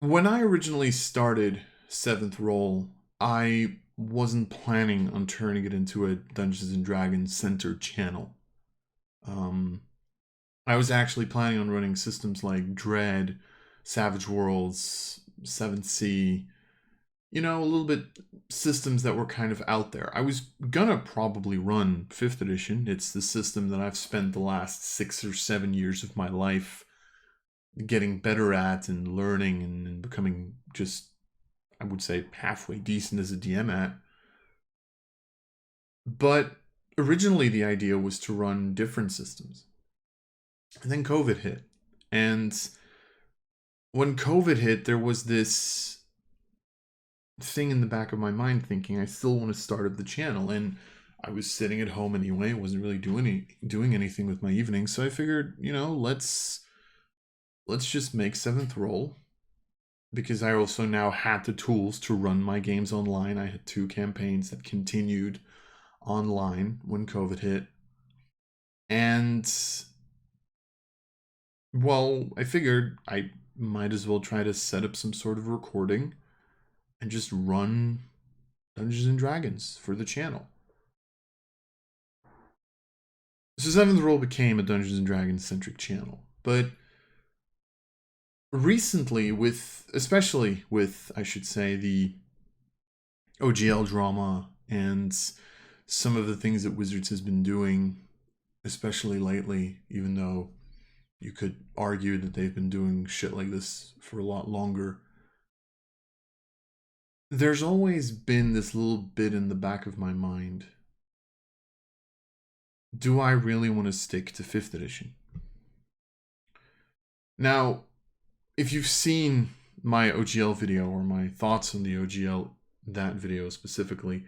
When I originally started 7thRoll, I wasn't planning on turning it into a Dungeons and Dragons centered channel. Um, I was actually planning on running systems like Dread, Savage Worlds, 7th Sea, a little bit systems that were kind of out there. I was gonna probably run 5th edition. It's the system that I've spent the last 6 or 7 years of my life getting better at and learning and becoming just, I would say, halfway decent as a DM at. But originally, the idea was to run different systems. And then COVID hit. And when COVID hit, there was this thing in the back of my mind thinking, I still want to start up the channel. And I was sitting at home anyway, wasn't really doing anything with my evening. So I figured, let's just make 7thRoll, because I also now had the tools to run my games online. I had 2 campaigns that continued online when COVID hit. And, well, I figured I might as well try to set up some sort of recording and just run Dungeons and Dragons for the channel. So 7thRoll became a Dungeons and Dragons centric channel. But recently, especially with, I should say, the OGL drama and some of the things that Wizards has been doing, especially lately, even though you could argue that they've been doing shit like this for a lot longer, there's always been this little bit in the back of my mind. Do I really want to stick to 5th edition? Now, if you've seen my OGL video or my thoughts on the OGL, that video specifically,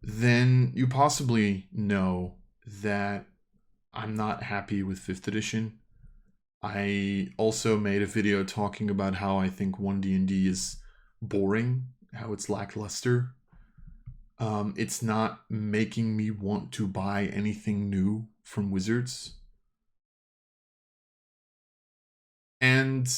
then you possibly know that I'm not happy with 5th edition. I also made a video talking about how I think 1D&D is boring, how it's lackluster. It's not making me want to buy anything new from Wizards. And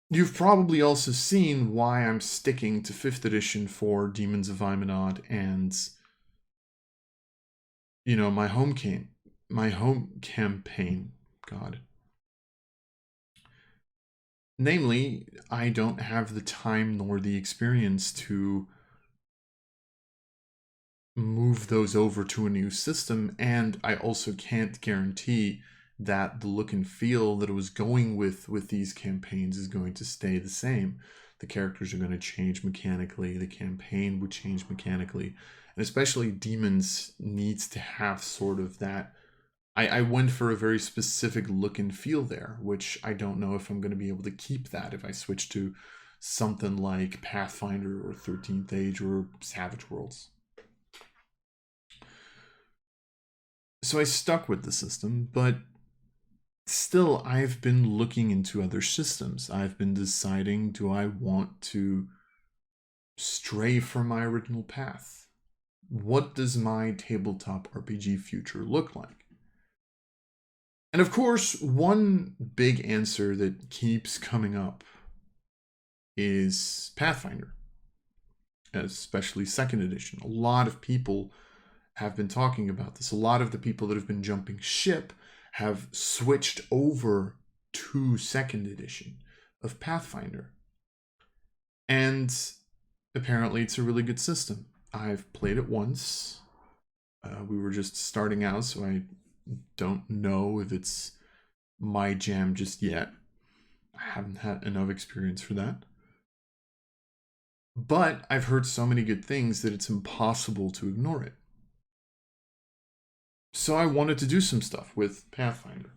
you've probably also seen why I'm sticking to 5th edition for Demons of Imanod and, my home campaign. God. Namely, I don't have the time nor the experience to move those over to a new system, and I also can't guarantee that the look and feel that it was going with these campaigns is going to stay the same. The characters are going to change mechanically, the campaign would change mechanically, and especially Demons needs to have sort of that. I went for a very specific look and feel there, which I don't know if I'm going to be able to keep that if I switch to something like Pathfinder or 13th Age or Savage Worlds. So I stuck with the system, but still, I've been looking into other systems. I've been deciding, do I want to stray from my original path? What does my tabletop RPG future look like? And of course, one big answer that keeps coming up is Pathfinder, especially 2nd edition. A lot of people have been talking about this. A lot of the people that have been jumping ship have switched over to 2nd edition of Pathfinder. And apparently it's a really good system. I've played it once. We were just starting out, so I don't know if it's my jam just yet. I haven't had enough experience for that. But I've heard so many good things that it's impossible to ignore it. So I wanted to do some stuff with Pathfinder.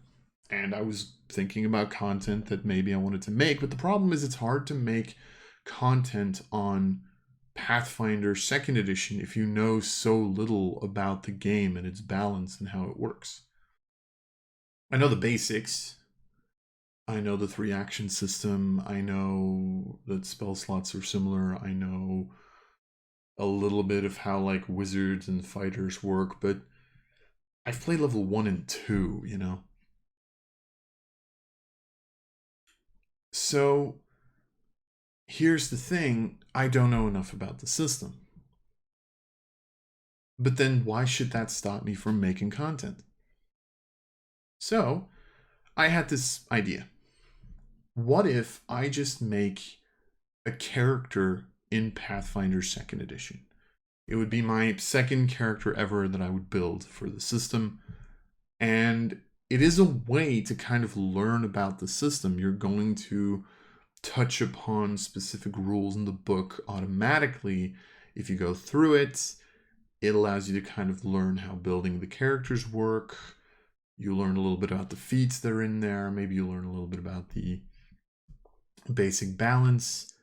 And I was thinking about content that maybe I wanted to make, but the problem is it's hard to make content on Pathfinder 2nd edition if you know so little about the game and its balance and how it works. I know the basics. I know the 3 action system. I know that spell slots are similar. I know a little bit of how like wizards and fighters work, but I've played level 1 and 2, So here's the thing, I don't know enough about the system. But then why should that stop me from making content? So I had this idea. What if I just make a character in Pathfinder 2nd Edition? It would be my second character ever that I would build for the system. And it is a way to kind of learn about the system. You're going to touch upon specific rules in the book automatically. If you go through it, it allows you to kind of learn how building the characters work. You learn a little bit about the feats that are in there. Maybe you learn a little bit about the basic balance.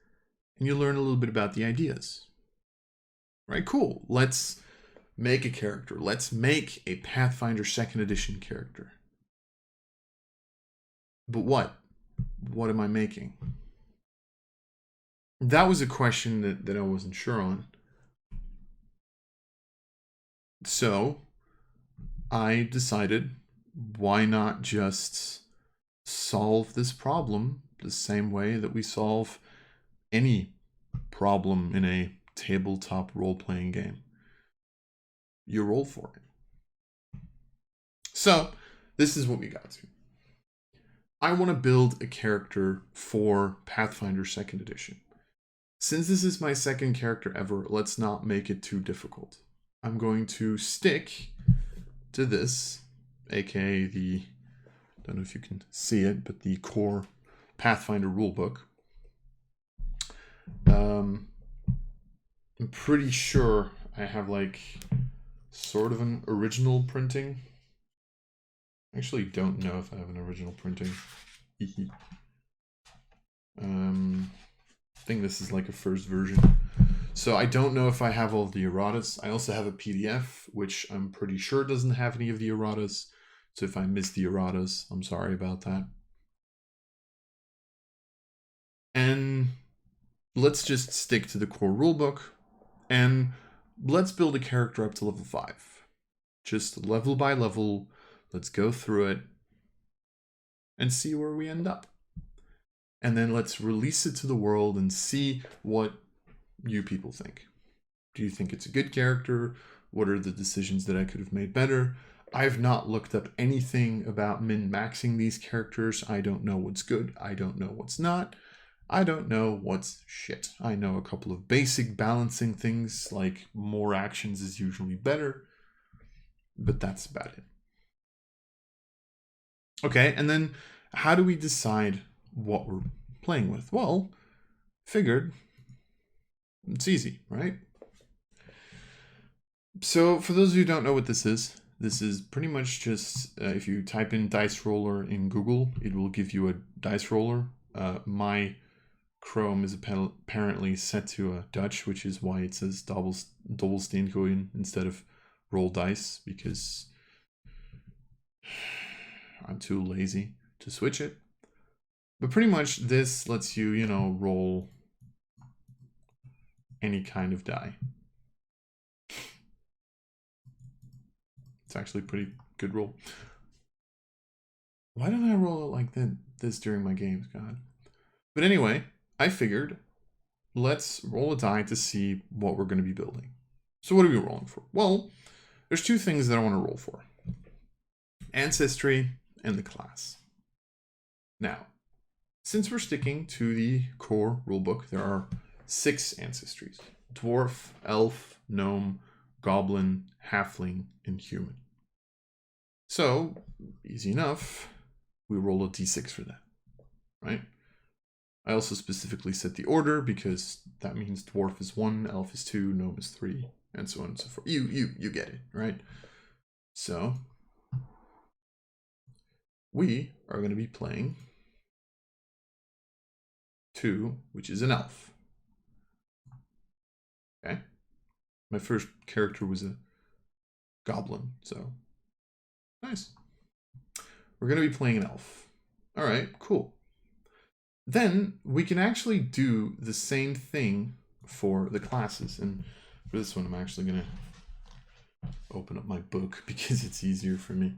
And you learn a little bit about the ideas. Right, cool. Let's make a character. Let's make a Pathfinder 2nd Edition character. But what? What am I making? That was a question that I wasn't sure on. So I decided, why not just solve this problem the same way that we solve any problem in a tabletop role-playing game? You roll for it. So this is what we got to. I want to build a character for Pathfinder 2nd Edition. Since this is my second character ever, let's not make it too difficult. I'm going to stick to this, aka the, don't know if you can see it, but the core Pathfinder rulebook. I'm pretty sure I have like sort of an original printing. I actually don't know if I have an original printing. I think this is like a first version. So I don't know if I have all of the erratas. I also have a PDF, which I'm pretty sure doesn't have any of the erratas. So if I miss the erratas, I'm sorry about that. And let's just stick to the core rulebook and let's build a character up to level 5. Just level by level, let's go through it and see where we end up. And then let's release it to the world and see what you people think. Do you think it's a good character? What are the decisions that I could have made better? I've not looked up anything about min-maxing these characters. I don't know what's good. I don't know what's not. I don't know what's shit. I know a couple of basic balancing things, like more actions is usually better, but that's about it. Okay, and then how do we decide what we're playing with? Well, figured it's easy, right? So for those of you who don't know what this is pretty much just if you type in dice roller in Google, it will give you a dice roller. My Chrome is apparently set to Dutch, which is why it says dobbelsteenkoeien instead of roll dice, because I'm too lazy to switch it. But pretty much this lets you, roll any kind of die. It's actually a pretty good roll. Why don't I roll it like this during my games, God? But anyway, I figured let's roll a die to see what we're going to be building. So what are we rolling for? Well, there's two things that I want to roll for. Ancestry and the class. Now, since we're sticking to the core rulebook, there are 6 ancestries: dwarf, elf, gnome, goblin, halfling, and human. So, easy enough, we roll a d6 for that, right? I also specifically set the order because that means dwarf is 1, elf is 2, gnome is 3, and so on and so forth. You get it, right? So, we are going to be playing 2, which is an elf. Okay. My first character was a goblin, so nice. We're going to be playing an elf. All right, cool. Then we can actually do the same thing for the classes. And for this one, I'm actually going to open up my book because it's easier for me.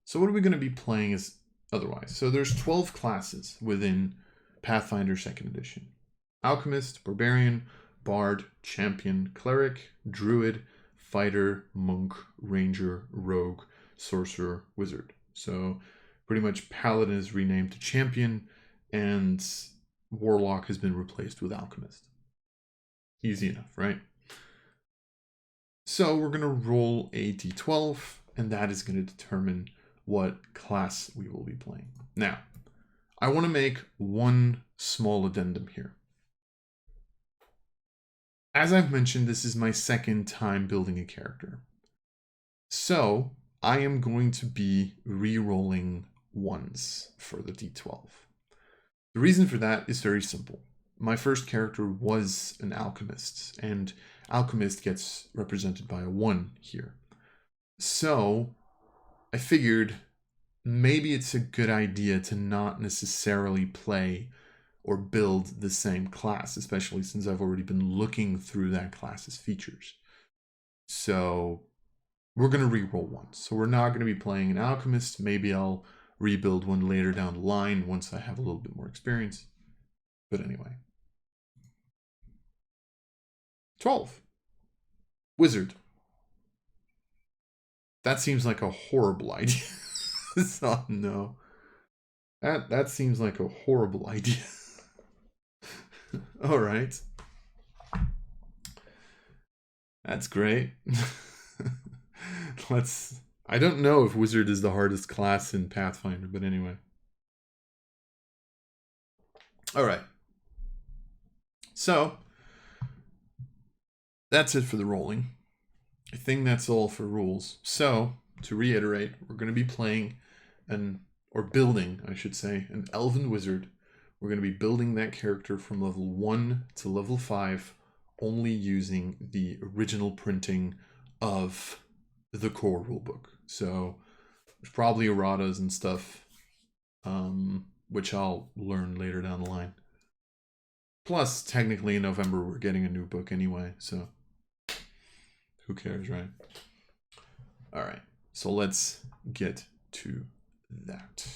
So what are we going to be playing as otherwise. So there's 12 classes within Pathfinder 2nd Edition. Alchemist, Barbarian, Bard, Champion, Cleric, Druid, Fighter, Monk, Ranger, Rogue, Sorcerer, Wizard. So pretty much Paladin is renamed to Champion, and Warlock has been replaced with Alchemist. Easy enough, right? So we're going to roll a d12, and that is going to determine what class we will be playing. Now, I want to make one small addendum here. As I've mentioned, this is my second time building a character. So I am going to be re-rolling ones for the d12. The reason for that is very simple. My first character was an alchemist, and alchemist gets represented by a 1 here. So I figured maybe it's a good idea to not necessarily play or build the same class, especially since I've already been looking through that class's features. So we're going to re-roll one. So we're not going to be playing an alchemist. Maybe I'll rebuild one later down the line once I have a little bit more experience. But anyway. 12. Wizard. That seems like a horrible idea. So, no. That seems like a horrible idea. All right. That's great. I don't know if Wizard is the hardest class in Pathfinder, but anyway. All right. So, that's it for the rolling. I think that's all for rules. So, to reiterate, we're going to be playing building, I should say, an Elven Wizard. We're going to be building that character from level 1 to level 5, only using the original printing of the core rulebook. So there's probably erratas and stuff, which I'll learn later down the line. Plus, technically in November, we're getting a new book anyway, so who cares, right? All right, so let's get to that.